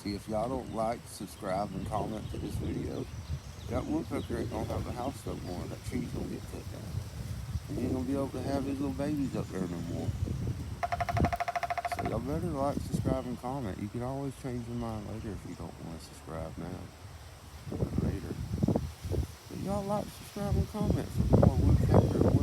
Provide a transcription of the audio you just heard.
See, if y'all don't like, subscribe, and comment to this video, that woodpecker ain't gonna have a house no more. That tree's gonna get cut down. And he ain't gonna be able to have his little babies up there no more. So y'all better like, subscribe, and comment. You can always change your mind later if you don't want to subscribe now. But later. But y'all like, subscribe, and comment for more woodpecker